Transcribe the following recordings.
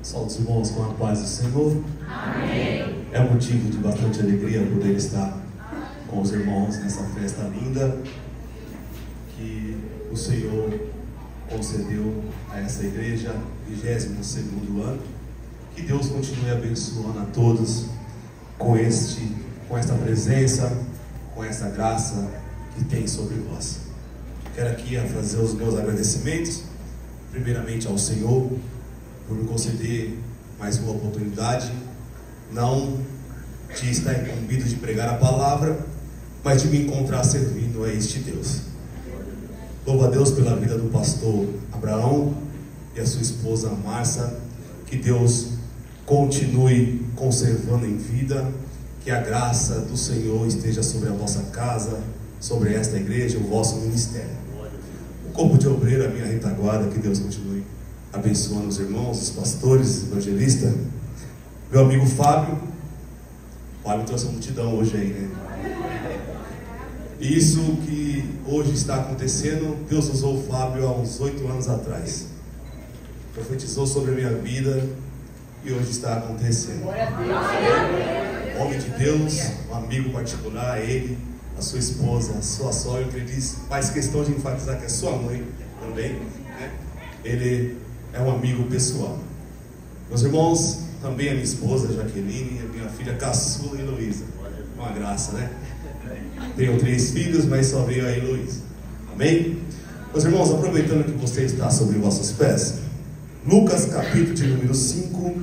Saúde os irmãos com a paz do Senhor. Amém. É motivo de bastante alegria poder estar com os irmãos nessa festa linda que o Senhor concedeu a essa igreja, 22º ano. Que Deus continue abençoando a todos com esta presença, com essa graça que tem sobre vós. Quero aqui fazer os meus agradecimentos, primeiramente ao Senhor, por me conceder mais uma oportunidade, não de estar incumbido de pregar a palavra, mas de me encontrar servindo a este Deus. Louvo a Deus pela vida do pastor Abraão e a sua esposa Márcia. Que Deus continue conservando em vida, que a graça do Senhor esteja sobre a vossa casa, sobre esta igreja, o vosso ministério. O corpo de obreiro, a minha retaguarda, que Deus continue abençoando os irmãos, os pastores, evangelistas. Meu amigo Fábio trouxe uma multidão hoje aí, né? E isso que hoje está acontecendo, Deus usou o Fábio há uns 8 anos atrás. Profetizou sobre a minha vida e hoje está acontecendo. Homem de Deus, um amigo particular, ele, a sua esposa, a sua sogra, que ele diz, faz questão de enfatizar que é sua mãe também, né? Ele é um amigo pessoal. Meus irmãos, também a minha esposa Jaqueline, a minha filha caçula Heloísa. Uma graça, né? Tenho 3 filhos, mas só veio a Heloísa. Amém? Meus irmãos, aproveitando que você está sobre vossos pés, Lucas capítulo de número 5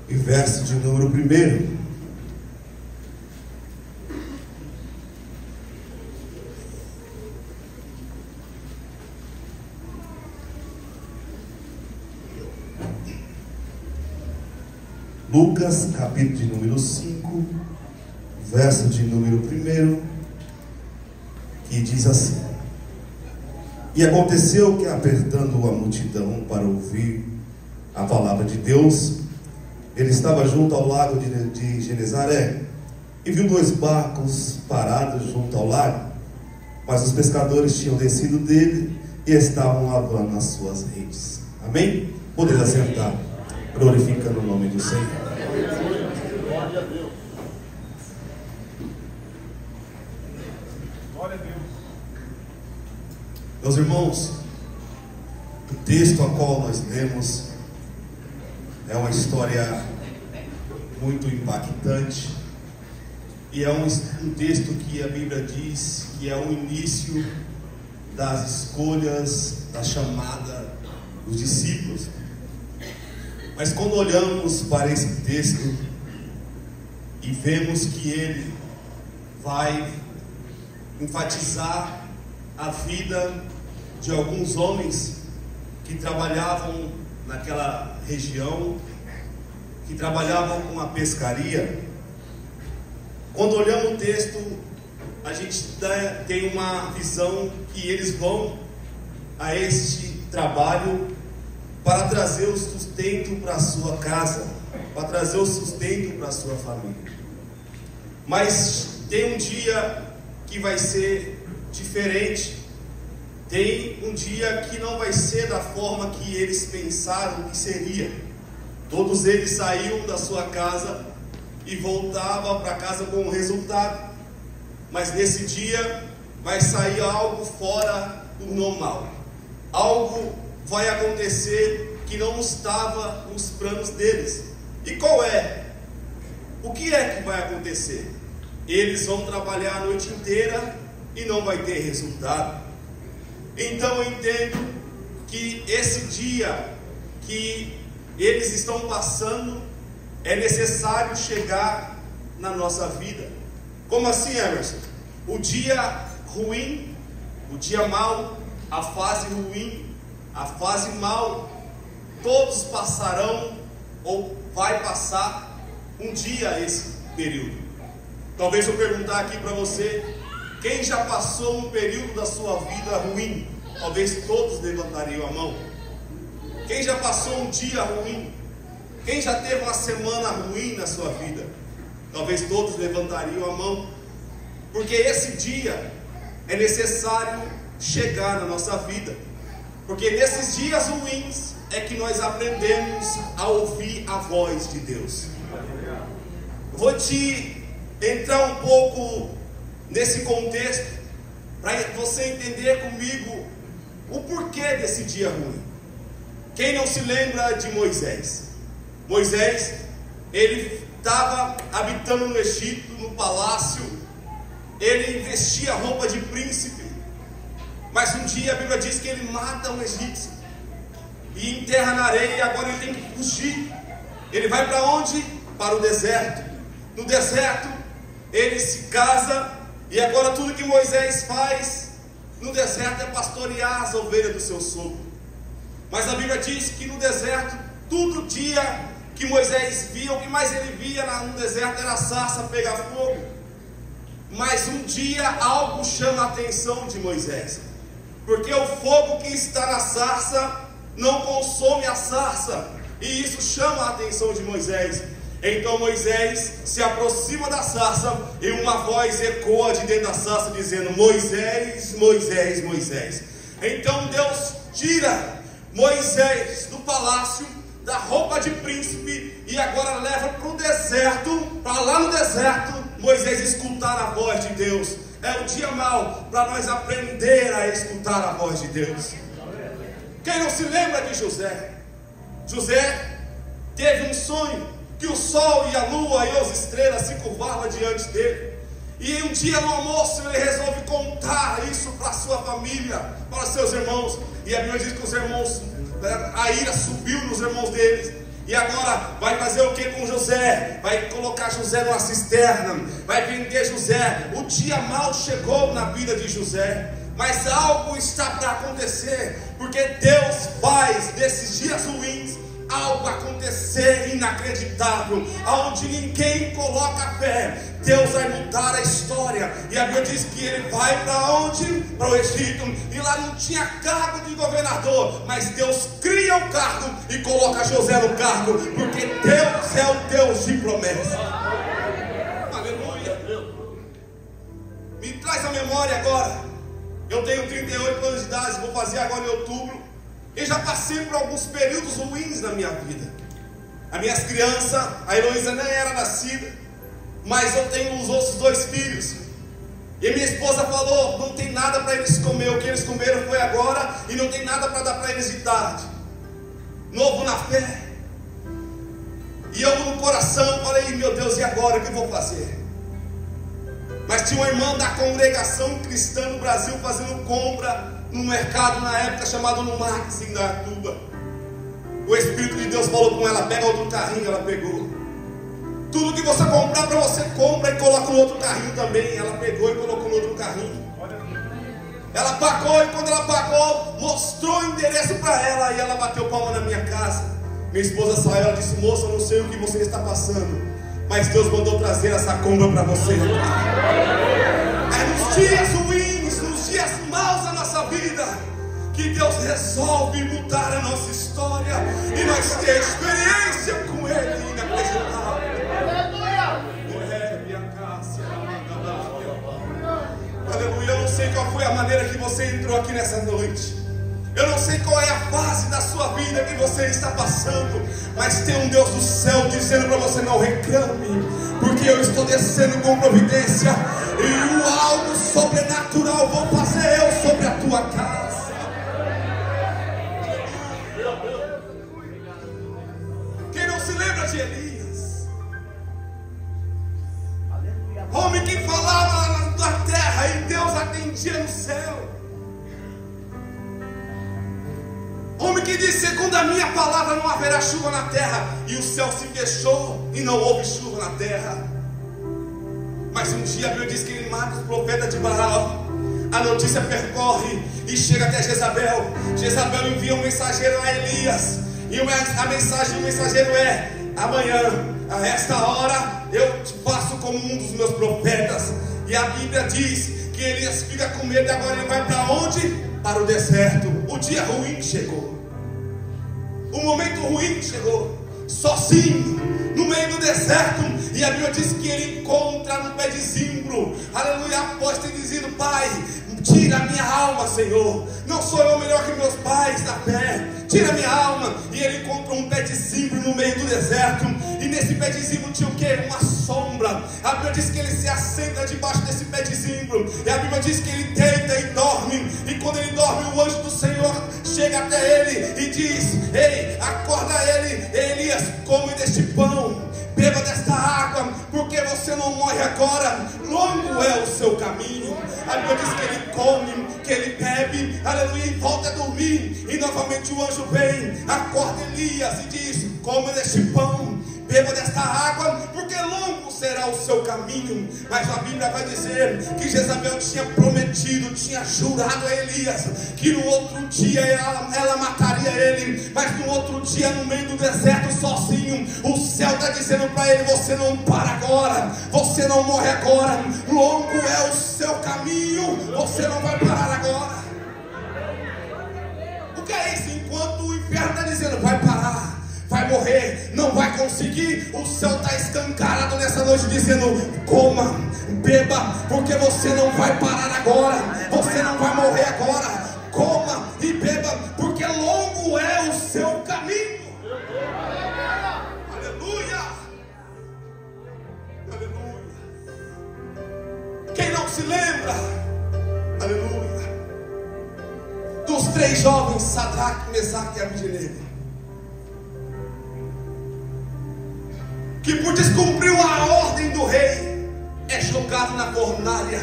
e verso de número 1. Lucas, capítulo de número 5, verso de número 1, que diz assim: E aconteceu que, apertando a multidão para ouvir a palavra de Deus, ele estava junto ao lago de Genezaré, e viu 2 barcos parados junto ao lago, mas os pescadores tinham descido dele e estavam lavando as suas redes. Amém? Poder assentar, glorificando o nome do Senhor. Glória a Deus. Glória a Deus. Meus irmãos, o texto a qual nós lemos é uma história muito impactante e é um texto que a Bíblia diz que é o início das escolhas, da chamada dos discípulos. Mas quando olhamos para esse texto e vemos que ele vai enfatizar a vida de alguns homens que trabalhavam naquela região, que trabalhavam com a pescaria, quando olhamos o texto, a gente tem uma visão que eles vão a este trabalho para trazer o sustento para a sua casa, para trazer o sustento para a sua família. Mas tem um dia que vai ser diferente. Tem um dia que não vai ser da forma que eles pensaram que seria. Todos eles saíam da sua casa e voltavam para casa com um resultado. Mas nesse dia vai sair algo fora do normal. Algo vai acontecer que não estava nos planos deles. E qual é? O que é que vai acontecer? Eles vão trabalhar a noite inteira e não vai ter resultado. Então eu entendo que esse dia que eles estão passando é necessário chegar na nossa vida. Como assim, Emerson? O dia ruim, o dia mau, a fase ruim, a fase mal, todos passarão ou vai passar um dia esse período. Talvez eu perguntar aqui para você, quem já passou um período da sua vida ruim? Talvez todos levantariam a mão. Quem já passou um dia ruim? Quem já teve uma semana ruim na sua vida? Talvez todos levantariam a mão. Porque esse dia é necessário chegar na nossa vida. Porque nesses dias ruins é que nós aprendemos a ouvir a voz de Deus. Vou te entrar um pouco nesse contexto para você entender comigo o porquê desse dia ruim. Quem não se lembra de Moisés? Moisés, ele estava habitando no Egito, no palácio. Ele vestia roupa de príncipe. Mas um dia a Bíblia diz que ele mata um egípcio e enterra na areia, e agora ele tem que fugir. Ele vai para onde? Para o deserto. No deserto ele se casa, e agora tudo que Moisés faz no deserto é pastorear as ovelhas do seu sogro. Mas a Bíblia diz que no deserto, todo dia que Moisés via, o que mais ele via no deserto era a sarça pegar fogo. Mas um dia algo chama a atenção de Moisés, porque o fogo que está na sarça não consome a sarça, e isso chama a atenção de Moisés. Então Moisés se aproxima da sarça, e uma voz ecoa de dentro da sarça dizendo: Moisés, Moisés, Moisés. Então Deus tira Moisés do palácio, da roupa de príncipe, e agora leva para o deserto, para lá no deserto Moisés escutar a voz de Deus. É o dia mau para nós aprender a escutar a voz de Deus. Quem não se lembra de José? José teve um sonho que o sol e a lua e as estrelas se curvavam diante dele. E um dia no almoço ele resolve contar isso para sua família, para seus irmãos. E a Bíblia diz que os irmãos, a ira subiu nos irmãos deles. E agora vai fazer o que com José? Vai colocar José numa cisterna, vai vender José. O dia mau chegou na vida de José, mas algo está para acontecer, porque Deus faz desses dias ruins algo acontecer inacreditável, aonde ninguém coloca fé. Deus vai mudar a história. E a Bíblia diz que ele vai para onde? Para o Egito. E lá não tinha cargo de governador, mas Deus cria o cargo e coloca José no cargo, porque Deus é o Deus de promessa. Aleluia. Me traz a memória agora. Eu tenho 38 anos de idade, vou fazer agora em outubro. Eu já passei por alguns períodos ruins na minha vida. As minhas crianças, a Heloísa nem era nascida, mas eu tenho os outros 2 filhos. E minha esposa falou: não tem nada para eles comer. O que eles comeram foi agora, e não tem nada para dar para eles de tarde. Novo na fé. E eu no coração falei: meu Deus, e agora o que eu vou fazer? Mas tinha uma irmã da congregação cristã no Brasil fazendo compra no mercado na época chamado Numax, em Datuba. O Espírito de Deus falou com ela: pega outro carrinho. Ela pegou. Tudo que você comprar para você, compra e coloca no outro carrinho também. Ela pegou e colocou no outro carrinho. Ela pagou, e quando ela pagou, mostrou o endereço para ela, e ela bateu palma na minha casa. Minha esposa saiu, ela disse: moça, eu não sei o que você está passando, mas Deus mandou trazer essa compra para você. É nos dias ruins, nos dias maus da nossa vida, que Deus resolve mudar a nossa história, e nós temos experiência com Ele inacreditável. Aleluia. Eu não sei qual foi a maneira que você entrou aqui nessa noite. Eu não sei qual é a fase da sua vida que você está passando, mas tem um Deus do céu dizendo para você: não reclame, porque eu estou descendo com providência, e o algo sobrenatural vou fazer eu sobre a tua casa. Quem não se lembra de Elias? Homem que falava da terra e Deus atendia no céu. Homem que disse: segundo a minha palavra não haverá chuva na terra, e o céu se fechou e não houve chuva na terra. Mas um dia a Bíblia diz que ele mata os profetas de Baal. A notícia percorre e chega até Jezabel. Jezabel envia um mensageiro a Elias, e a mensagem do mensageiro é: amanhã, a esta hora, eu te faço como um dos meus profetas. E a Bíblia diz que Elias fica com medo, e agora ele vai para onde? Para o deserto. O dia ruim chegou, o momento ruim chegou, sozinho, no meio do deserto. E a Bíblia diz que ele encontra no pé de zimbro, aleluia, após ter dizendo: pai, Tira a minha alma, Senhor. Não sou eu melhor que meus pais da fé. Tira a minha alma. E ele encontra um pé de zimbro no meio do deserto. E nesse pé de zimbro tinha o quê? Uma sombra. A Bíblia diz que ele se assenta debaixo desse pé de zimbro. E a Bíblia diz que ele deita e dorme. E quando ele dorme, o anjo do Senhor chega até ele e diz: ei, acorda ele, Elias, come deste pão, beba desta água, porque você não morre agora, longo é o seu caminho. A Bíblia diz que ele come, que ele bebe, aleluia, e volta a dormir. E novamente o anjo vem, acorda Elias e diz: come deste pão, beba desta água, porque longo será o seu caminho. Mas a Bíblia vai dizer que Jezabel tinha prometido, tinha jurado a Elias que no outro dia ela mataria ele. Mas no outro dia, no meio do deserto, sozinho, o céu está dizendo para ele: você não para agora, você não morre agora, longo é o seu caminho, você não vai parar agora. O que é isso? Enquanto o inferno está dizendo: vai parar, vai morrer, não vai conseguir, o céu está escancarado nessa noite dizendo: coma, beba, porque você não vai parar agora, você não vai morrer agora. Coma e beba, porque longo é o seu caminho. Aleluia, aleluia. Quem não se lembra, aleluia, dos 3 jovens, Sadraque, Mesaque e Abednego, que por descumprir a ordem do rei é jogado na fornalha,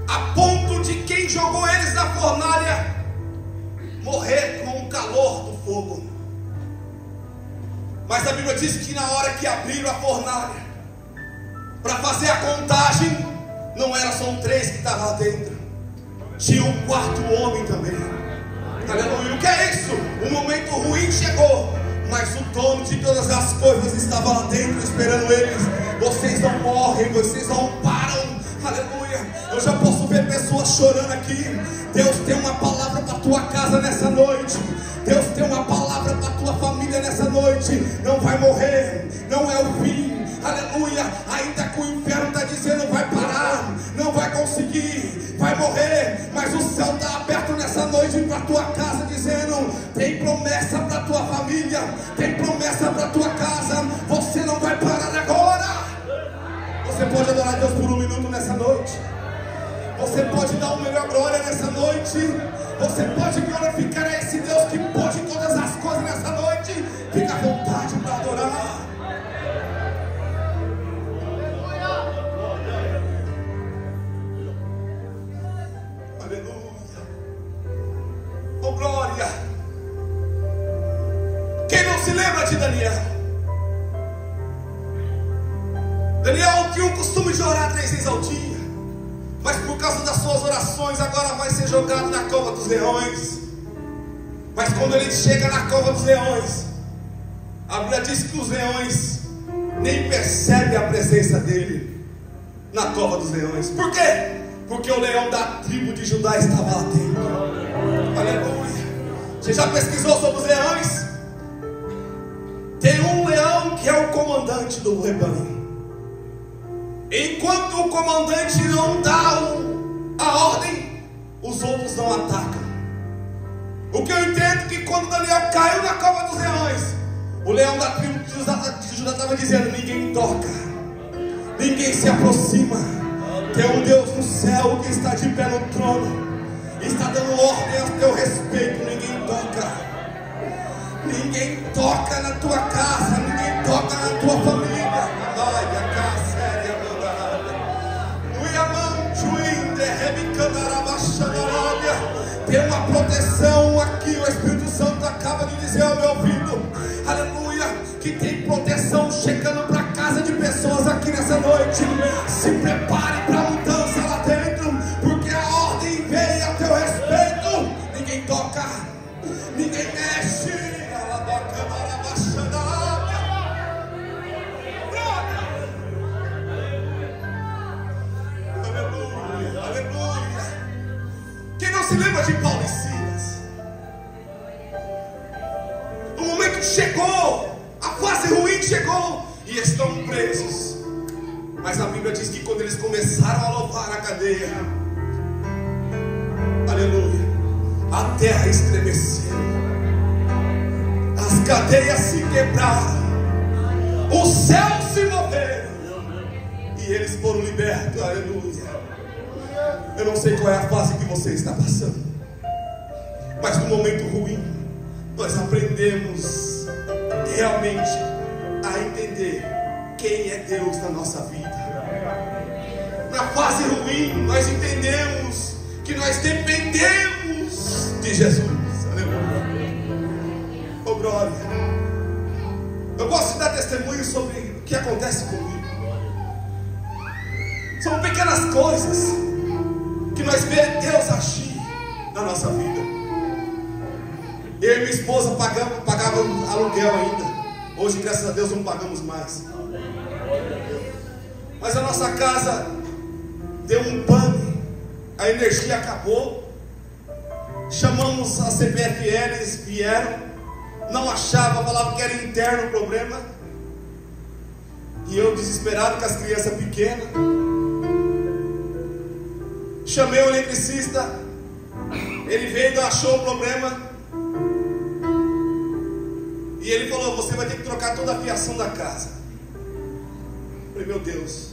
a ponto de quem jogou eles na fornalha morrer com o calor do fogo. Mas a Bíblia diz que na hora que abriram a fornalha para fazer a contagem, não era só 3 que estavam lá dentro, tinha um 4º homem também. Aleluia. O que é isso? O momento ruim chegou, mas o dono de todas as coisas estava lá dentro esperando eles. Vocês não morrem, vocês não param. Aleluia. Eu já posso ver pessoas chorando aqui. Deus tem uma palavra para a tua casa nessa noite. Deus tem uma palavra para a tua família nessa noite. Não vai morrer, não é o fim. Aleluia. Ainda que o inferno está dizendo: vai parar, não vai conseguir, vai morrer, mas o céu está aberto nessa noite para a tua casa dizendo: tem promessa para a tua família, tem promessa para a tua casa, você não vai parar agora. Você pode adorar Deus por 1 minuto nessa noite. Você pode dar o melhor glória nessa noite. Você pode glorificar a esse Deus que pode todas as coisas nessa noite. Fica à vontade para adorar. Aleluia. Oh glória. Quem não se lembra de Daniel? Daniel tinha o costume de orar 3 vezes ao dia, mas por causa das suas orações agora vai ser jogado na cova dos leões. Mas quando ele chega na cova dos leões, a Bíblia diz que os leões nem percebem a presença dele na cova dos leões. Por quê? Porque o leão da tribo de Judá estava lá dentro. Aleluia. Você já pesquisou sobre os leões? Tem um leão que é o comandante do rebanho. Enquanto o comandante não dá a ordem, os outros não atacam. O que eu entendo é que quando Daniel caiu na cova dos leões, o leão da tribo de Judá estava dizendo: ninguém toca, ninguém se aproxima. Tem um Deus no céu que está de pé no trono, está dando ordem a teu respeito. Ninguém toca, ninguém toca na tua casa, ninguém toca na tua família. Tem uma proteção aqui, o Espírito Santo acaba de dizer ao meu ouvido, aleluia, que tem proteção chegando para a casa de pessoas aqui nessa noite. Se prepare para a mudança lá dentro, porque a ordem veio a teu respeito. Ninguém toca, ninguém mexe. Aleluia, aleluia. Quem não se lembra de Paulo e Silas? O momento chegou, a fase ruim chegou e estão presos. Mas a Bíblia diz que quando eles começaram a louvar na cadeia, a terra estremeceu, as cadeias se quebraram, os céus se moveram e eles foram libertos. Aleluia. Eu não sei qual é a fase que você está passando, mas no momento ruim nós aprendemos realmente a entender quem é Deus na nossa vida. Na fase ruim nós entendemos que nós dependemos de Jesus. Aleluia. Oh, glória. Eu gosto de dar testemunho sobre o que acontece comigo. São pequenas coisas que nós vemos Deus agir na nossa vida. Eu e minha esposa pagávamos aluguel ainda. Hoje, graças a Deus, não pagamos mais. Mas a nossa casa deu um pane, a energia acabou. Chamamos a CPFL, eles vieram, não achavam, falavam que era interno o problema. E eu desesperado com as crianças pequenas, chamei o eletricista, ele veio, achou o problema. E ele falou: você vai ter que trocar toda a fiação da casa. Eu falei: meu Deus.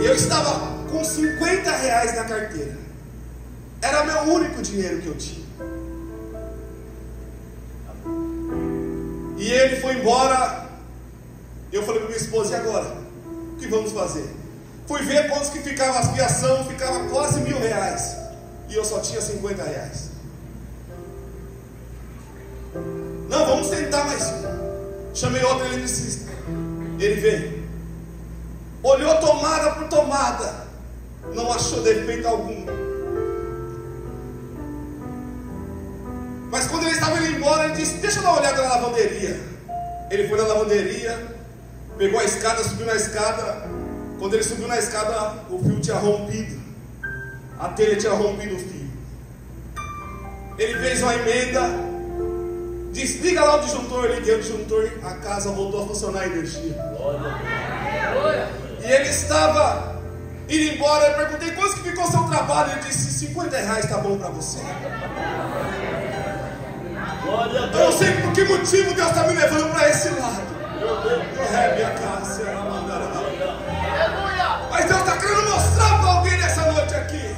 E eu estava com 50 reais na carteira. Era meu único dinheiro que eu tinha. E ele foi embora. Eu falei para minha esposa: e agora? O que vamos fazer? Fui ver quantos que ficava a fiação. Ficava quase R$1.000. E eu só tinha 50 reais. Não, vamos tentar mais um. Chamei outro eletricista. Ele veio, olhou tomada por tomada, não achou defeito algum. Mas quando ele estava indo embora, ele disse: deixa eu dar uma olhada na lavanderia. Ele foi na lavanderia, pegou a escada, subiu na escada. Quando ele subiu na escada, o fio tinha rompido, a telha tinha rompido o fio. Ele fez uma emenda, disse: liga lá o disjuntor. Eu liguei o disjuntor, a casa voltou a funcionar, a energia. E ele estava indo embora. Eu perguntei: quanto que ficou o seu trabalho? Ele disse: 50 reais está bom para você. Eu não sei por que motivo Deus está me levando para esse lado. Mas Deus está querendo mostrar para alguém nessa noite aqui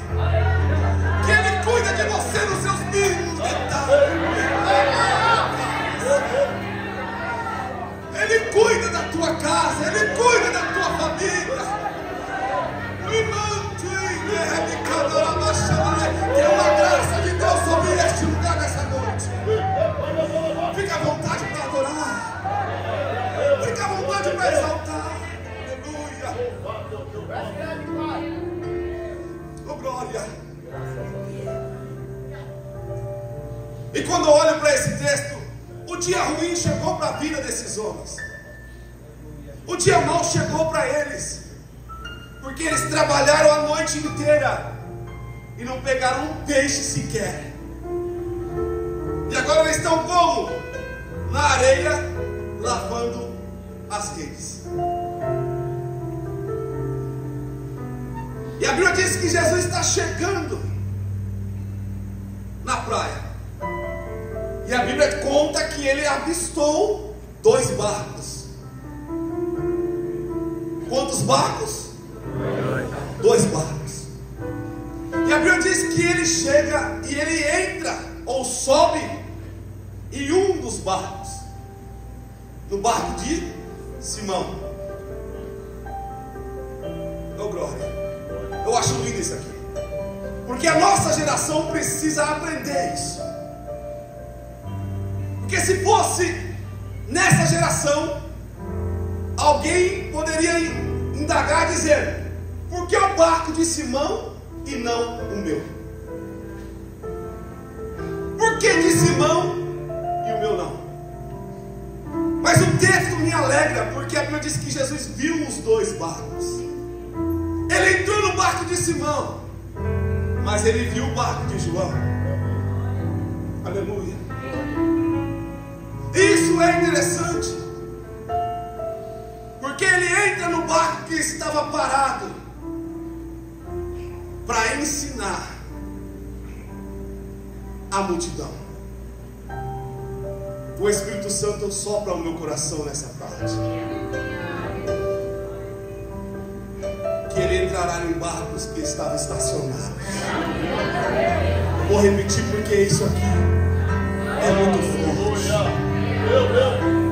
que Ele cuida de você nos seus mínimos detalhes. Ele cuida da tua casa, Ele cuida da tua família. Tem uma graça de Deus sobre este lugar nessa noite. Fica à vontade para adorar, fica à vontade para exaltar. Aleluia. Oh, glória. E quando eu olho para esse texto, o dia ruim chegou para a vida desses homens. O dia mau chegou para eles, porque eles trabalharam a noite inteira e não pegaram um peixe sequer. E agora eles estão como? Na areia, lavando as redes. E a Bíblia diz que Jesus está chegando na praia. E a Bíblia conta que ele avistou 2 barcos. Quantos barcos? 2 barcos. E a Bíblia diz que ele chega e ele entra ou sobe em um dos barcos, no barco de Simão. Oh, glória. Eu acho lindo isso aqui, porque a nossa geração precisa aprender isso. Porque se fosse nessa geração, alguém poderia indagar e dizer: por que o barco de Simão e não o meu? Por que de Simão e o meu não? Mas o texto me alegra, porque a Bíblia diz que Jesus viu os 2 barcos. Ele entrou no barco de Simão, mas ele viu o barco de João. Aleluia. Isso é interessante, porque ele entra no barco que estava parado para ensinar a multidão. O Espírito Santo sopra o meu coração nessa parte. Que Ele entrará em barcos que estavam estacionados. Vou repetir porque isso aqui é muito forte.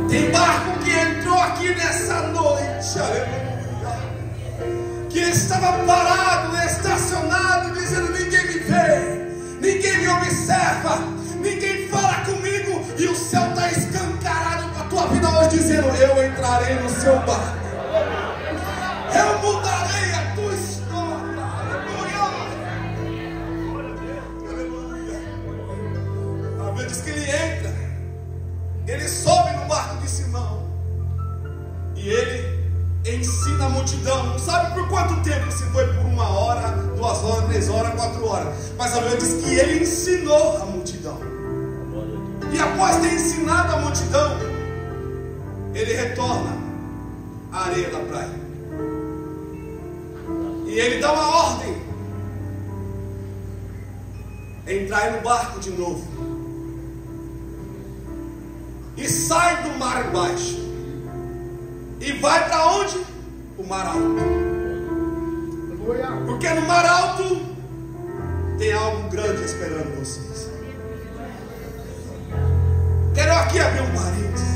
Tem barco que entrou aqui nessa noite, aleluia, que estava parado, estacionado, dizendo: ninguém me vê, ninguém me observa, ninguém fala comigo, e o céu está escancarado para a tua vida hoje, dizendo: eu entrarei no seu barco, eu mudarei a tua história, aleluia. A Bíblia diz que ele entra, ele sobe no barco de Simão e ele ensina a multidão. Não sabe por quanto tempo, se foi por 1 hora, 2 horas, 3 horas, 4 horas, mas a Bíblia diz que ele ensinou a multidão. E após ter ensinado a multidão, ele retorna à areia da praia e ele dá uma ordem: entrai no barco de novo e sai do mar baixo e vai para onde? O mar alto. Porque no mar alto tem algo grande esperando vocês. Quero aqui abrir um parênteses.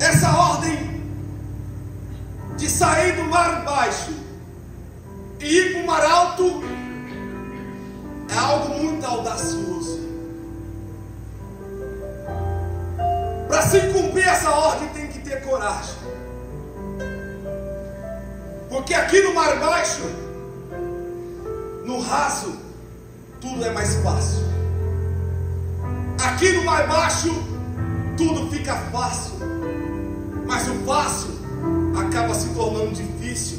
Essa ordem de sair do mar baixo e ir para o mar alto é algo muito audacioso. Para se cumprir essa ordem tem que ter coragem. Porque aqui no mar baixo, no raso, tudo é mais fácil. Aqui no mar baixo, tudo fica fácil. Mas o fácil acaba se tornando difícil.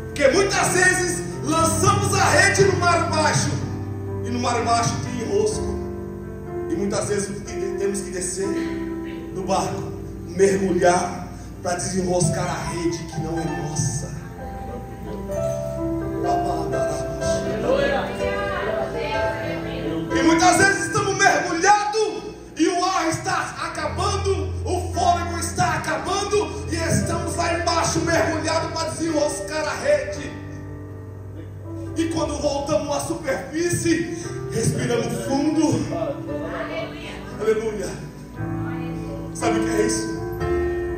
Porque muitas vezes lançamos a rede no mar baixo e no mar baixo tem enrosco. E muitas vezes temos que descer do barco, mergulhar para desenroscar a rede que não é nossa. E muitas vezes estamos mergulhados e o ar está acabando, o fôlego está acabando e estamos lá embaixo mergulhados para desenroscar a rede. E quando voltamos à superfície, respiramos fundo. Aleluia. Sabe o que é isso?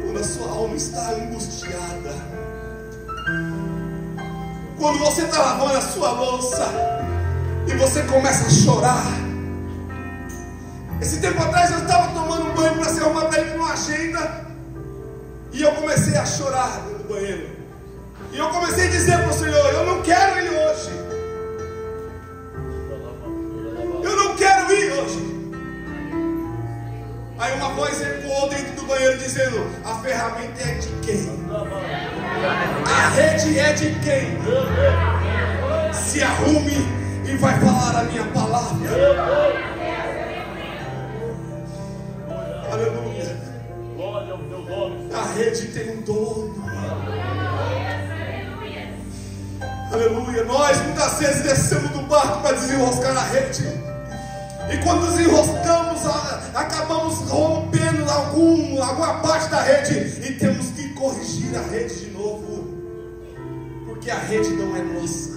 Quando a sua alma está angustiada, quando você está lavando a sua louça e você começa a chorar. Esse tempo atrás eu estava tomando um banho para se arrumar para ir numa agenda e eu comecei a chorar no banheiro. E eu comecei a dizer para o Senhor: eu não quero ir hoje. Eu não quero ir hoje. Aí uma voz ecoou dentro do banheiro dizendo: a ferramenta é de quem? A rede é de quem? Se arrume e vai falar a minha palavra. Aleluia. A rede tem um dono. Aleluia. Nós muitas vezes descemos do barco para desenroscar a rede. E quando desenroscamos, acabamos rompendo alguma parte da rede. E temos que corrigir a rede de novo. Porque a rede não é nossa.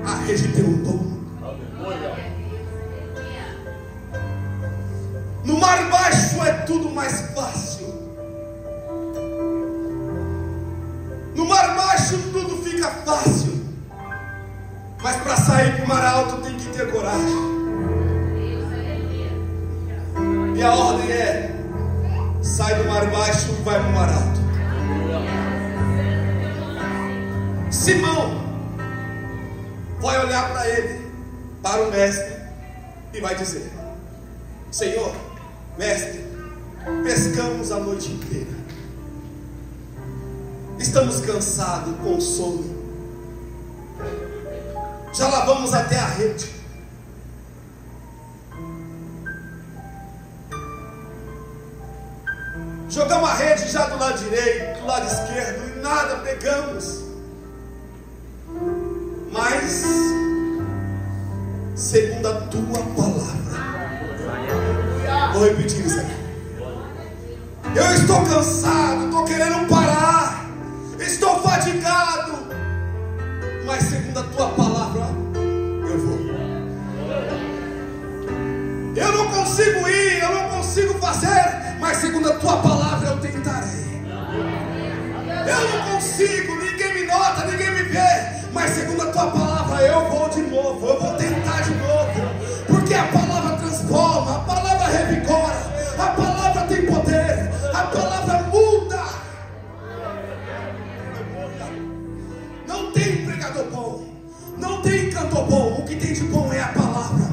A rede tem um dono. No mar baixo é tudo mais fácil. No mar baixo tudo fica fácil. Mas para sair para o mar alto tem que ter coragem. E a ordem é: sai do mar baixo e vai para o mar alto. Simão vai olhar para ele, para o mestre, e vai dizer: Senhor, mestre, pescamos a noite inteira, estamos cansados, com sono, já lavamos até a rede, jogamos a rede já do lado direito, do lado esquerdo, e nada pegamos. Mas segundo a tua palavra. Vou repetir isso aqui. Eu estou cansado, estou querendo parar, estou fadigado, mas segundo a tua palavra eu vou. Eu não consigo ir, eu não consigo fazer, mas segundo a tua palavra eu tentarei. Eu não consigo, ninguém me nota, ninguém me vê, mas segundo a tua palavra eu vou de novo, eu vou tentar de novo, porque a palavra transforma, a palavra revigora, a palavra tem poder, a palavra muda. Não tem pregador bom, não tem cantor bom, o que tem de bom é a palavra.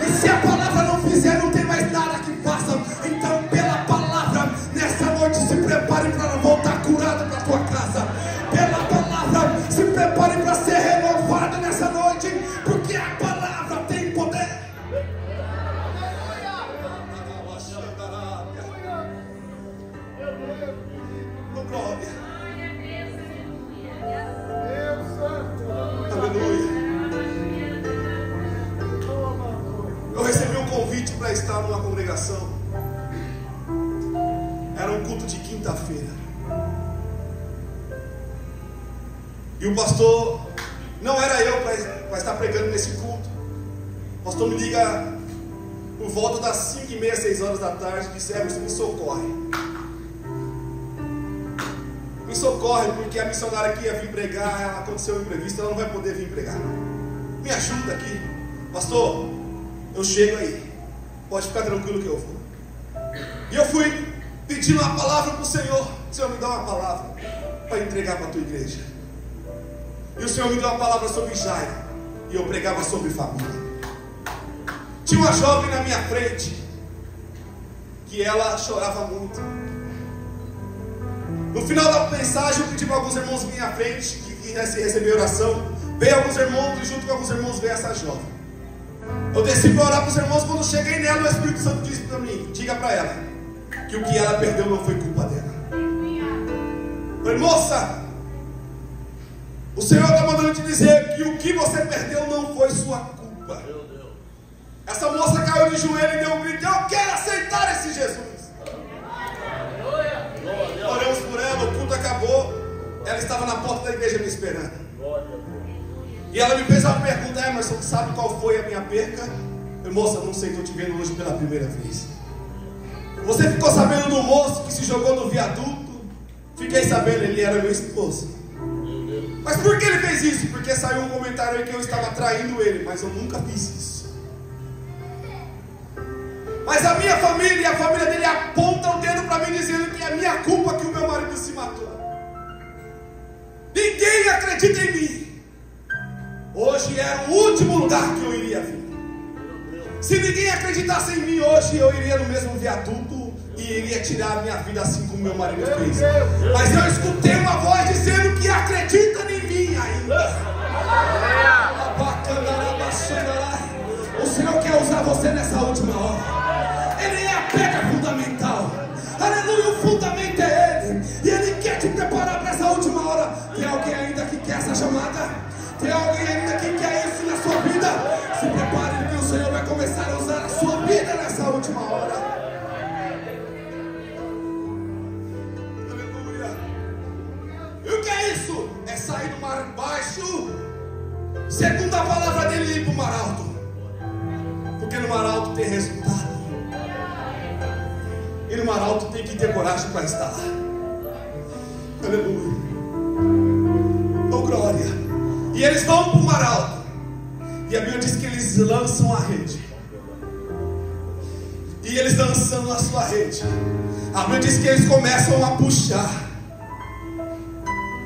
E se a palavra não fizer, não tem mais nada que faça. Então, pela palavra, nessa noite se prepare para voltar curado para a tua casa. Pela palavra, se prepare para ser renovado nessa noite, porque a palavra tem poder. Oh, glória. Aleluia. Eu recebi um convite para estar numa congregação. Era um culto de quinta-feira. E o pastor, não era eu para estar pregando nesse culto. O pastor me liga por volta das 5h30, 6 horas da tarde e disse: me socorre. Me socorre, porque a missionária que ia vir pregar, ela aconteceu um imprevisto, ela não vai poder vir pregar. Me ajuda aqui. Pastor, eu chego aí. Pode ficar tranquilo que eu vou. E eu fui pedindo uma palavra para o Senhor. Senhor, me dá uma palavra para entregar para a tua igreja. E o Senhor me deu uma palavra sobre Jairo. E eu pregava sobre família. Tinha uma jovem na minha frente que ela chorava muito. No final da mensagem eu pedi para alguns irmãos virem à frente, que quisessem receber oração. Veio alguns irmãos e junto com alguns irmãos veio essa jovem. Eu desci para orar para os irmãos. Quando cheguei nela, o Espírito Santo disse para mim: diga para ela que o que ela perdeu não foi culpa dela. Eu falei: moça, o Senhor está mandando te dizer que o que você perdeu não foi sua culpa. Essa moça caiu de joelho e deu um grito: eu quero aceitar esse Jesus. Oramos por ela, o culto acabou. Ela estava na porta da igreja me esperando. E ela me fez uma pergunta: Emerson, sabe qual foi a minha perca? Eu: moça, não sei, estou te vendo hoje pela primeira vez. Você ficou sabendo do moço que se jogou no viaduto? Fiquei sabendo, ele era meu esposo. Mas por que ele fez isso? Porque saiu um comentário aí que eu estava traindo ele, mas eu nunca fiz isso. Mas a minha família e a família dele apontam o dedo para mim, dizendo que é minha culpa que o meu marido se matou. Ninguém acredita em mim. Hoje era o último lugar que eu iria vir. Se ninguém acreditasse em mim hoje, eu iria no mesmo viaduto e iria tirar a minha vida assim como meu marido fez. Mas eu escutei uma voz dizendo que acredita em mim ainda. O Senhor quer usar você nessa última hora. Ele é a pedra fundamental. Aleluia, o fundamento é Ele. E Ele quer te preparar para essa última hora. Tem alguém ainda que quer essa chamada? Tem alguém ainda que quer isso na sua vida? Se prepare, que o Senhor vai começar a usar a sua vida nessa última hora. Aleluia. E o que é isso? É sair do mar baixo, segundo a palavra dele, ir para o mar alto. Porque no mar alto tem resultado. E no mar alto tem que ter coragem para estar lá. Aleluia. Oh, glória. E eles vão para o mar alto. E a Bíblia diz que eles lançam a rede. E eles lançando a sua rede, a Bíblia diz que eles começam a puxar.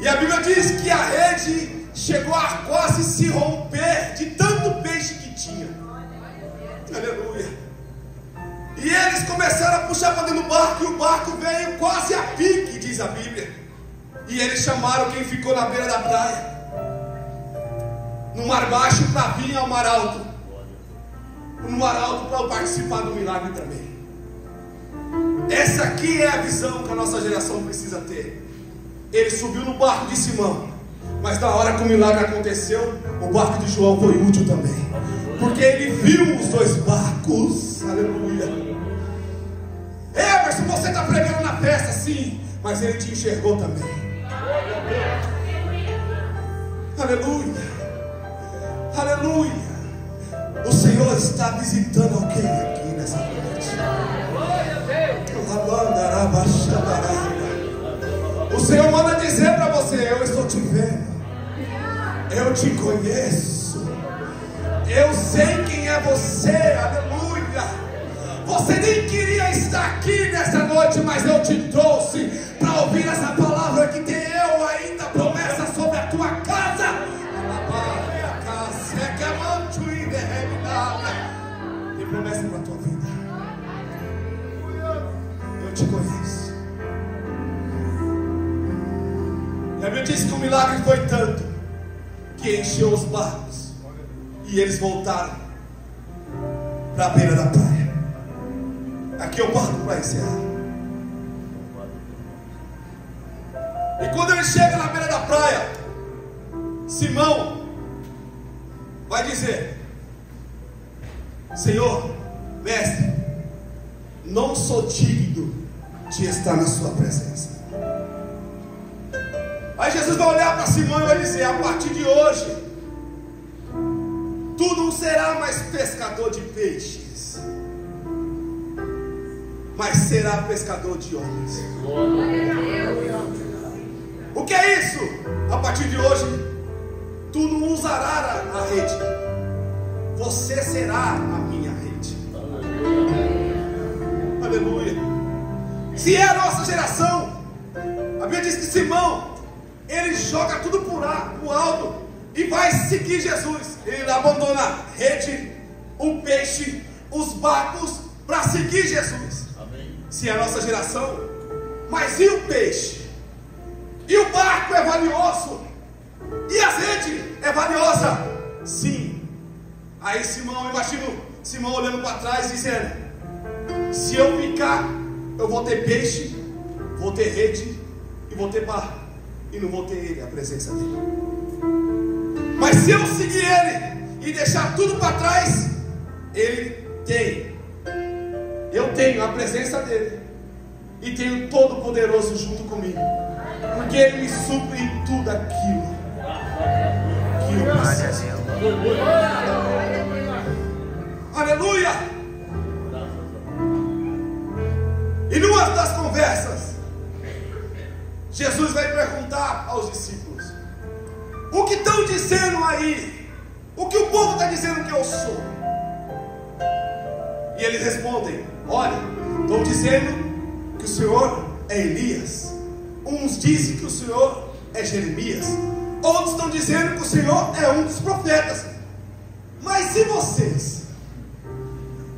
E a Bíblia diz que a rede chegou a quase se romper de tanto peixe que tinha. Aleluia. E eles começaram a puxar para dentro do barco. E o barco veio quase a pique, diz a Bíblia. E eles chamaram quem ficou na beira da praia, no mar baixo, para vir ao mar alto. No mar alto para participar do milagre também. Essa aqui é a visão que a nossa geração precisa ter. Ele subiu no barco de Simão Mas na hora que o milagre aconteceu, o barco de João foi útil também, porque ele viu os dois barcos. Aleluia. Emerson, você está pregando na festa, sim, mas ele te enxergou também. Aleluia. Aleluia. O Senhor está visitando alguém aqui nessa noite. O Senhor manda dizer para você: eu estou te vendo, eu te conheço, eu sei quem é você. Aleluia. Você nem queria estar aqui nessa noite, mas eu te trouxe para ouvir essa palavra que tem eu ainda promessa sobre a tua casa. Tem promessa para a tua vida. Eu te conheço. E a Bíblia diz que o milagre foi tanto que encheu os barcos e eles voltaram para a beira da praia. Aqui eu paro para encerrar. E quando ele chega na beira da praia, Simão vai dizer: Senhor, mestre, não sou digno de estar na sua presença. Aí Jesus vai olhar para Simão e vai dizer: a partir de hoje, tu não serás mais pescador de peixes, mas será pescador de homens. O que é isso? A partir de hoje, tu não usarás a rede, você será a minha rede. Aleluia. Se é a nossa geração, a Bíblia diz que Simão, ele joga tudo pro alto e vai seguir Jesus. Ele abandona a rede, o peixe, os barcos para seguir Jesus. Amém. Se é a nossa geração, mas e o peixe? E o barco é valioso? E a rede é valiosa? Sim. Aí Simão, imagino Simão olhando para trás dizendo: se eu ficar, eu vou ter peixe, vou ter rede e vou ter barco, e não vou ter ele, a presença dele. Mas se eu seguir ele e deixar tudo para trás, ele tem, eu tenho a presença dele e tenho o Todo-Poderoso junto comigo, porque ele me supre em tudo aquilo que eu preciso. Aleluia. E numa das conversas, Jesus vai perguntar aos discípulos: o que estão dizendo aí? O que o povo está dizendo que eu sou? E eles respondem: olha, estão dizendo que o Senhor é Elias. Uns dizem que o Senhor é Jeremias. Outros estão dizendo que o Senhor é um dos profetas. Mas e vocês?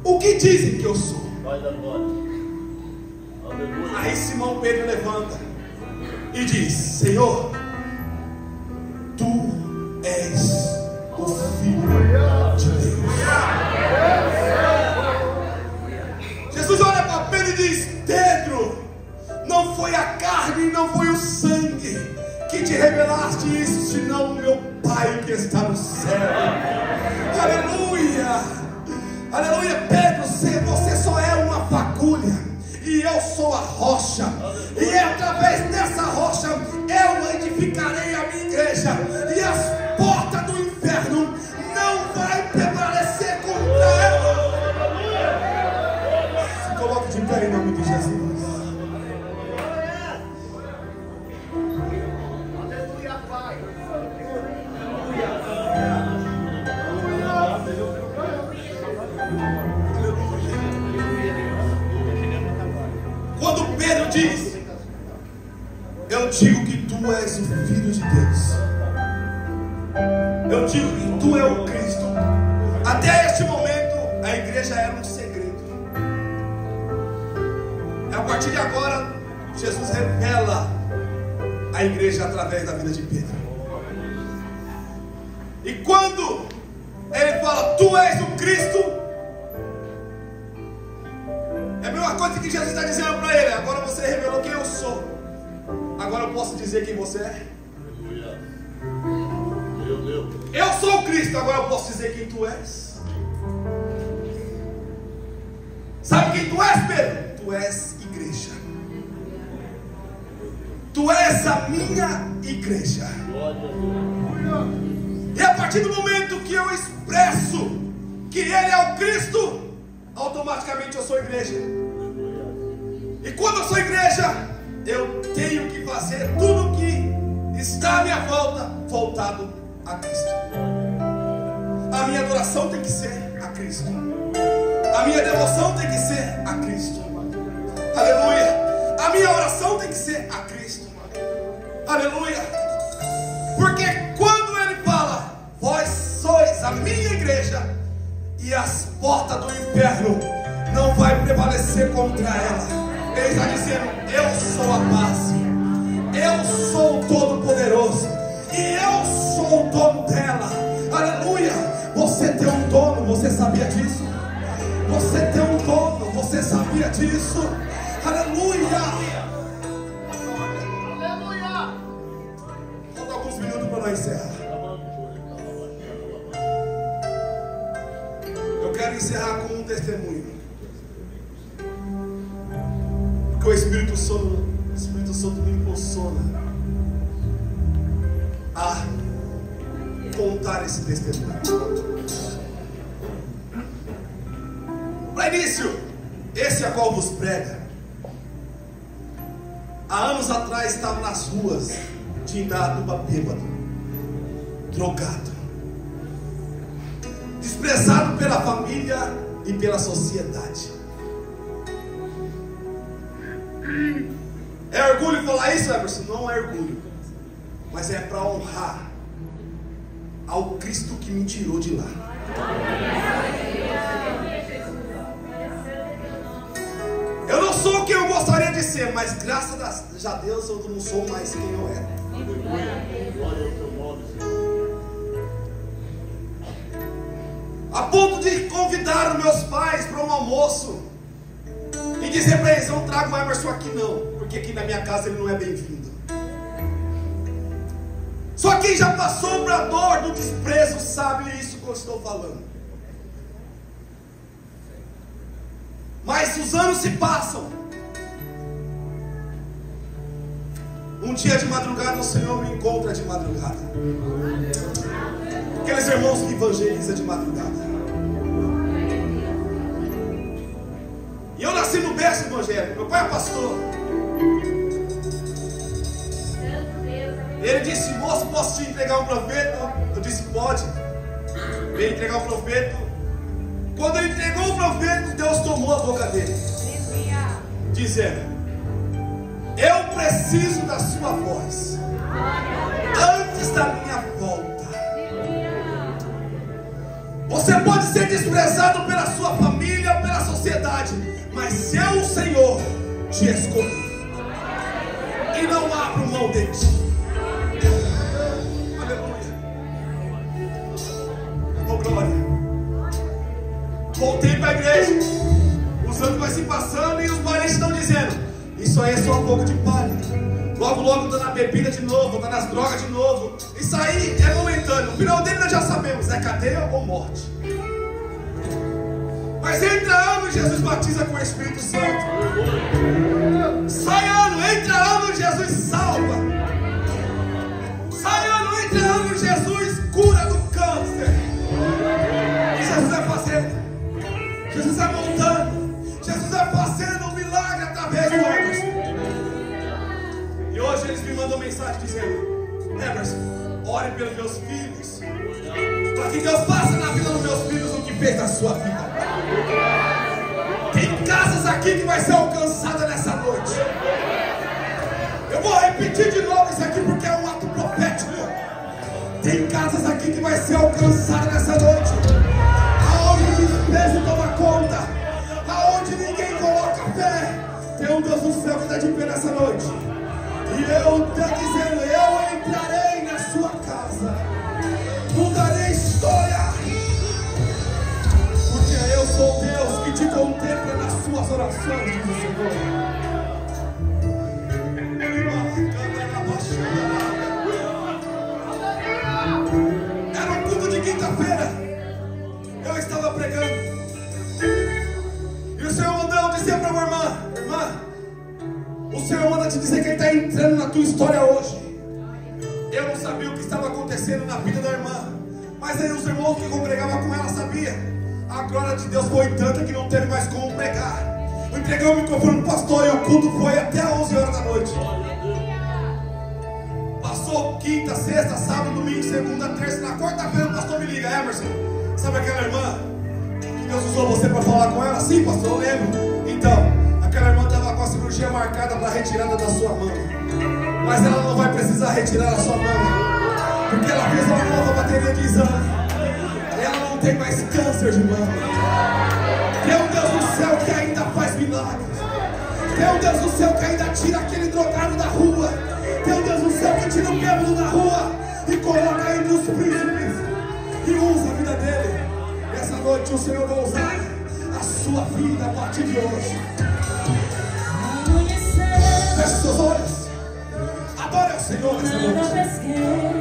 O que dizem que eu sou? Aí Simão Pedro levanta e diz: Senhor, tu és o Filho de Deus. Jesus olha para Pedro e diz: Pedro, não foi a carne, não foi o sangue que te revelaste isso, senão o meu Pai que está no céu. Aleluia, aleluia. Pedro, você só é uma fagulha e eu sou a rocha, e através dessa rocha eu edificarei a minha igreja, e as portas do inferno não vai prevalecer contra ela. Se coloque de pé em nome de Jesus. Quando Pedro diz: eu digo que tu és o Filho de Deus, eu digo que tu é o Cristo, até este momento a igreja era um segredo. A partir de agora Jesus revela a igreja através da vida de Pedro. E quando ele fala: tu és o Cristo, é a mesma coisa que Jesus está dizendo para ele: agora você revelou quem eu sou, agora eu posso dizer quem você é. Cristo, agora eu posso dizer quem tu és. Sabe quem tu és, Pedro? Tu és igreja. Tu és a minha igreja. E a partir do momento que eu expresso que Ele é o Cristo, automaticamente eu sou igreja. E quando eu sou igreja, eu tenho que fazer tudo que está à minha volta voltado a Cristo. A minha adoração tem que ser a Cristo. A minha devoção tem que ser a Cristo. Aleluia. A minha oração tem que ser a Cristo. Aleluia. Porque quando Ele fala, vós sois a minha igreja, e as portas do inferno não vai prevalecer contra ela. Ele está dizendo, eu sou a paz, eu sou o Todo-Poderoso, e eu sou o dono dela. Aleluia. Você tem um dono, você sabia disso? Você tem um dono, você sabia disso? Aleluia. Falta alguns minutos para nós encerrar. Eu quero encerrar com um testemunho. Porque o Espírito Santo me impulsiona a contar esse testemunho. Para início, esse a qual vos prega, há anos atrás estava nas ruas de Indaiatuba bêbado, drogado, desprezado pela família e pela sociedade. É orgulho falar isso, Emerson? Não é orgulho, mas é para honrar ao Cristo que me tirou de lá. Eu não sou quem eu gostaria de ser, mas graças a Deus eu não sou mais quem eu era. A ponto de convidar os meus pais para um almoço e dizer para eles, eu não trago o Emerson aqui não, porque aqui na minha casa ele não é bem-vindo. Só quem já passou para a dor do desprezo sabe isso que eu estou falando. Mas os anos se passam. Um dia de madrugada o Senhor me encontra de madrugada. Aqueles irmãos que evangelizam de madrugada. E eu nasci no berço evangélico. Meu pai é pastor. Ele disse, moço, posso te entregar um profeta? Eu disse, pode. Veio entregar o profeta. Quando ele entregou o profeta, Deus tomou a boca dele, dizendo, eu preciso da sua voz antes da minha volta. Você pode ser desprezado pela sua família, pela sociedade, mas eu, o Senhor, te escolhi e não abro mão de ti. Aleluia. Oh, glória. Voltei para a igreja. Os anos vão se passando e os parentes estão dizendo, isso aí é só um pouco de palha. Logo, logo está na bebida de novo, está nas drogas de novo. Isso aí é momentâneo. O final dele nós já sabemos, é cadeia ou morte. Mas entra ano, Jesus batiza com o Espírito Santo. Sai ano, entra ano, Jesus salva. Sai ano, entra ano, Jesus cura do câncer. E Jesus vai fazendo. Jesus vai montando. Jesus vai fazendo um milagre através do Emerson. E hoje eles me mandam mensagem dizendo, Emerson, ore pelos meus filhos, para que Deus faça na vida dos meus filhos o que fez na sua vida. Tem casas aqui que vai ser alcançada nessa noite. Eu vou repetir de novo isso aqui porque é um ato profético. Tem casas aqui que vai ser alcançada nessa noite, aonde o desprezo toma conta, aonde ninguém coloca fé. Tem um Deus do céu que está de pé nessa noite. E eu estou dizendo, eu entrarei na sua casa, mudarei a história, porque eu sou Deus que te contempla nas suas orações, diz o Senhor. Era um culto de quinta-feira. O Senhor manda te dizer que Ele está entrando na tua história hoje. Eu não sabia o que estava acontecendo na vida da irmã, mas aí os irmãos que congregavam com ela sabiam. A glória de Deus foi tanta que não teve mais como pregar. Eu entreguei o microfone para o pastor e o culto foi até 11 horas da noite. Passou quinta, sexta, sábado, domingo, segunda, terça. Na quarta-feira o pastor me liga: Emerson, sabe aquela irmã que Deus usou você para falar com ela? Sim, pastor, eu lembro. Então, aquela irmã estava com a cirurgia marcada para a retirada da sua mão, mas ela não vai precisar retirar a sua mão, porque ela fez uma nova bateria de exame. Ela não tem mais câncer de mão. Tem um Deus do céu que ainda faz milagres. Tem um Deus do céu que ainda tira aquele drogado da rua. Tem um Deus do céu que tira o bêbado da rua e coloca entre os príncipes e usa a vida dele. Essa noite o Senhor vai usar a sua vida a partir de hoje. Feche seus olhos. Adore ao Senhor nessa noite.